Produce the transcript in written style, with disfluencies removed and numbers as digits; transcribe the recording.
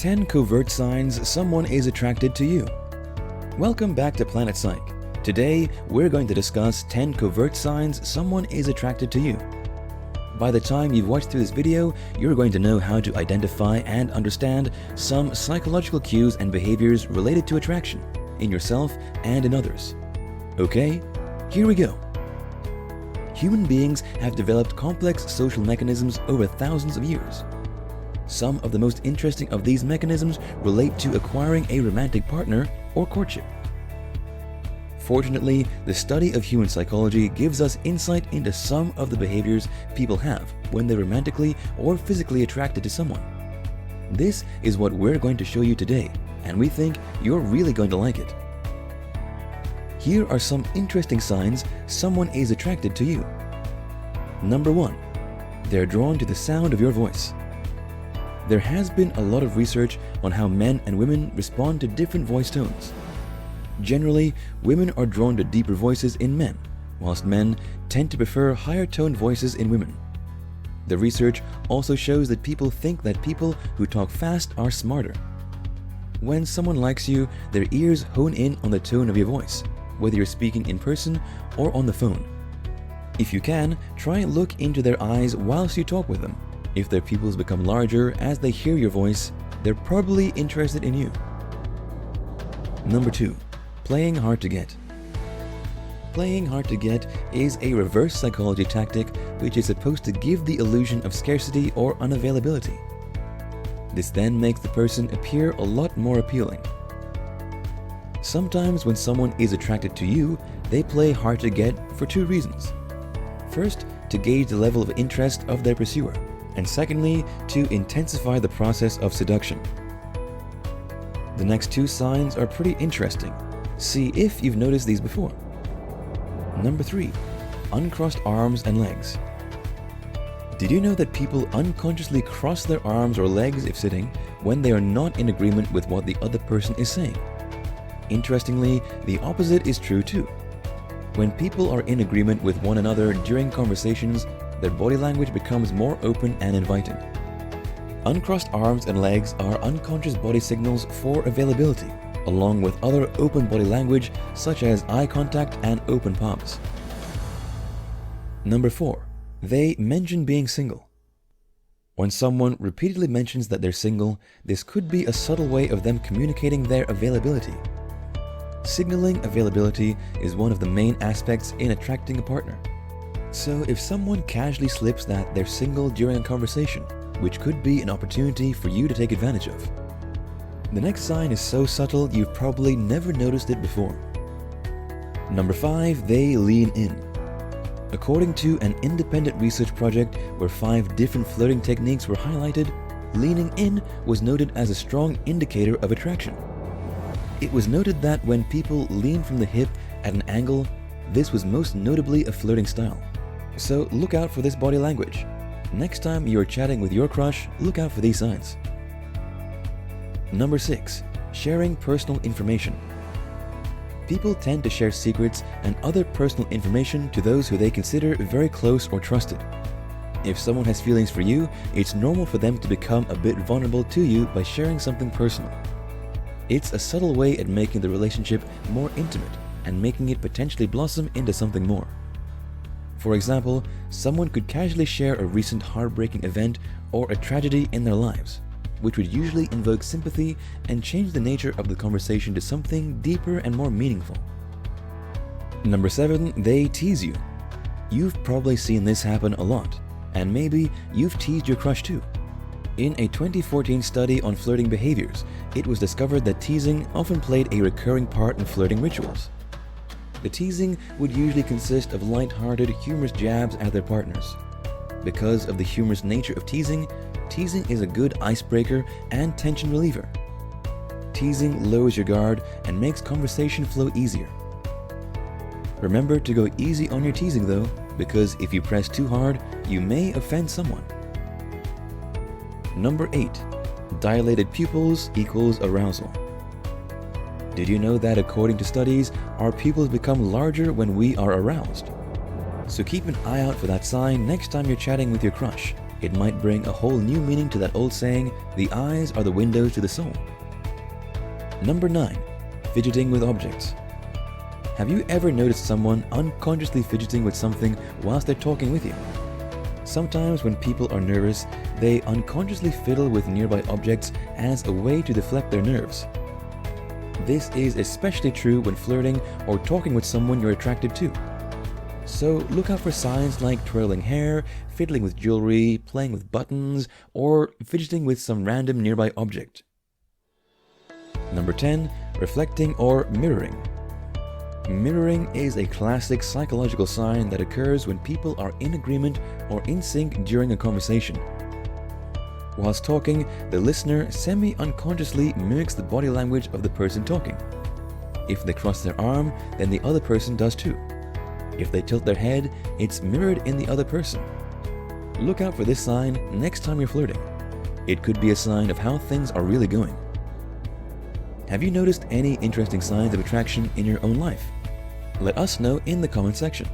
10 covert signs someone is attracted to you. Welcome back to Planet Psych. Today, we're going to discuss 10 covert signs someone is attracted to you. By the time you've watched through this video, you're going to know how to identify and understand some psychological cues and behaviors related to attraction in yourself and in others. Okay, here we go. Human beings have developed complex social mechanisms over thousands of years. Some of the most interesting of these mechanisms relate to acquiring a romantic partner or courtship. Fortunately, the study of human psychology gives us insight into some of the behaviors people have when they're romantically or physically attracted to someone. This is what we're going to show you today, and we think you're really going to like it. Here are some interesting signs someone is attracted to you. Number 1. They're drawn to the sound of your voice. There has been a lot of research on how men and women respond to different voice tones. Generally, women are drawn to deeper voices in men, whilst men tend to prefer higher-toned voices in women. The research also shows that people think that people who talk fast are smarter. When someone likes you, their ears hone in on the tone of your voice, whether you're speaking in person or on the phone. If you can, try and look into their eyes whilst you talk with them. If their pupils become larger as they hear your voice, they're probably interested in you. Number 2. Playing hard to get. Playing hard to get is a reverse psychology tactic which is supposed to give the illusion of scarcity or unavailability. This then makes the person appear a lot more appealing. Sometimes when someone is attracted to you, they play hard to get for 2 reasons. First, to gauge the level of interest of their pursuer, and secondly, to intensify the process of seduction. The next 2 signs are pretty interesting. See if you've noticed these before. Number 3. Uncrossed arms and legs. Did you know that people unconsciously cross their arms or legs if sitting when they are not in agreement with what the other person is saying? Interestingly, the opposite is true too. When people are in agreement with one another during conversations, their body language becomes more open and inviting. Uncrossed arms and legs are unconscious body signals for availability, along with other open body language such as eye contact and open palms. Number 4. They mention being single. When someone repeatedly mentions that they're single, this could be a subtle way of them communicating their availability. Signaling availability is one of the main aspects in attracting a partner. So if someone casually slips that they're single during a conversation, which could be an opportunity for you to take advantage of. The next sign is so subtle you've probably never noticed it before. Number 5. They lean in. According to an independent research project where 5 different flirting techniques were highlighted, leaning in was noted as a strong indicator of attraction. It was noted that when people lean from the hip at an angle, this was most notably a flirting style. So look out for this body language. Next time you're chatting with your crush, look out for these signs. Number 6. Sharing personal information. People tend to share secrets and other personal information to those who they consider very close or trusted. If someone has feelings for you, it's normal for them to become a bit vulnerable to you by sharing something personal. It's a subtle way at making the relationship more intimate and making it potentially blossom into something more. For example, someone could casually share a recent heartbreaking event or a tragedy in their lives, which would usually invoke sympathy and change the nature of the conversation to something deeper and more meaningful. Number 7. They tease you. You've probably seen this happen a lot, and maybe you've teased your crush too. In a 2014 study on flirting behaviors, it was discovered that teasing often played a recurring part in flirting rituals. The teasing would usually consist of light-hearted, humorous jabs at their partners. Because of the humorous nature of teasing, teasing is a good icebreaker and tension reliever. Teasing lowers your guard and makes conversation flow easier. Remember to go easy on your teasing though, because if you press too hard, you may offend someone. Number 8. Dilated pupils equals arousal. Did you know that according to studies, our pupils become larger when we are aroused? So keep an eye out for that sign next time you're chatting with your crush. It might bring a whole new meaning to that old saying, the eyes are the windows to the soul. Number 9. Fidgeting with objects. Have you ever noticed someone unconsciously fidgeting with something whilst they're talking with you? Sometimes when people are nervous, they unconsciously fiddle with nearby objects as a way to deflect their nerves. This is especially true when flirting or talking with someone you're attracted to. So look out for signs like twirling hair, fiddling with jewelry, playing with buttons, or fidgeting with some random nearby object. Number 10. Reflecting or mirroring. Mirroring is a classic psychological sign that occurs when people are in agreement or in sync during a conversation. Whilst talking, the listener semi-unconsciously mimics the body language of the person talking. If they cross their arm, then the other person does too. If they tilt their head, it's mirrored in the other person. Look out for this sign next time you're flirting. It could be a sign of how things are really going. Have you noticed any interesting signs of attraction in your own life? Let us know in the comment section.